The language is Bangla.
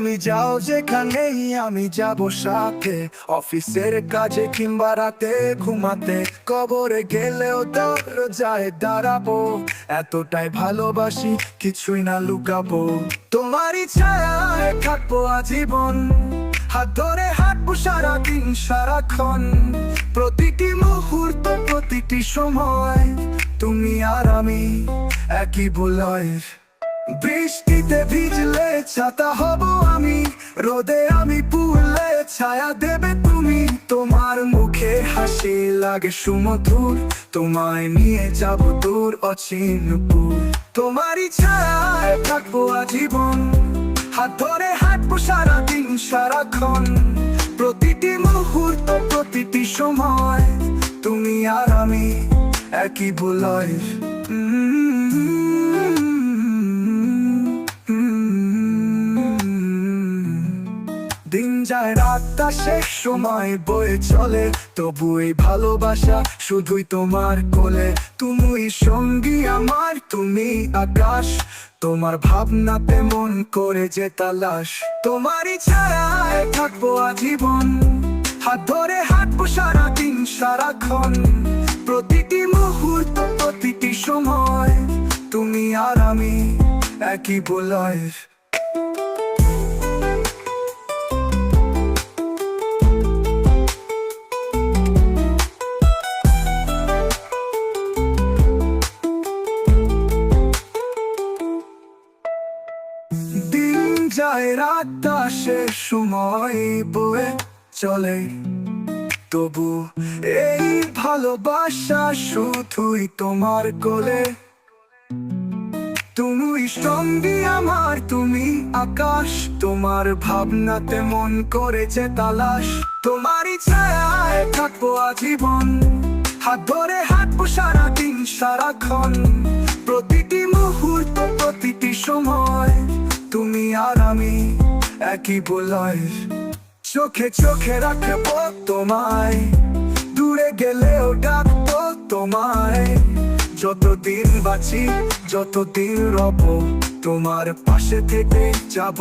তুমি যাও যেখানেই আমি যাব সাথে, অফিসের কাজে কিংবা রাতে ঘুমাতে। কবরে গেলেও দরজায় দাঁড়াবো, এতটাই ভালোবাসি কিছুই না লুকাবো। তোমারই ছায়ায় থাকবো আজীবন, হাত ধরে হাঁটবো সারাদিন সারাক্ষণ। প্রতিটি মুহূর্ত প্রতিটি সময় তুমি আর আমি একই বলয়ের। বৃষ্টিতে ভিজলে ছাতা হব আমি, রোদে আমি পুড়লে ছায়া দেবে তুমি। তোমার মুখে হাসি লাগে সুমধুর, তোমায় নিয়ে যাব দূর অচিনপুর। তোমারই ছায়ায় থাকবো আজীবন, হাত ধরে হাঁটবো সারাদিন সারাক্ষণ। প্রতিটি মুহূর্ত প্রতিটি সময় তুমি আর আমি একই বলয়ের। দিন যায় রাতটা শেষ সময় বয়ে চলে, তবু এই ভালোবাসা শুধুই তোমার কোলে। তুমি সঙ্গী আমার, তুমি আকাশ, তোমার ভাবনাতে মন করে যে তালাশ। তোমারই ছায়ায় থাকবো আজীবন, হাত ধরে হাঁটবো সারাদিন সারাক্ষণ। প্রতিটি মুহূর্ত প্রতিটি সময় তুমি আর আমি একই বলয়ের। দিন যায় রাতটা শেষ সময় বয়ে চলে, তবু এই ভালোবাসা শুধুই তোমার কোলে। তুমি সঙ্গী আমার, তুমি আকাশ, তোমার ভাবনাতে মন করেছে তালাশ। তোমারই ছায়ায় থাকবো আজীবন, হাত ধরে হাঁটবো সারাদিন সারাক্ষণ। প্রতিটি মুহূর্ত প্রতিটি সময় তুমি আর আমি একই বলয়ের। চোখে চোখে রাখবো তোমায়, দূরে গেলেও ডাকবো তোমায়। যতদিন বাঁচি যতদিন রব, তোমার পাশে থেকে যাব।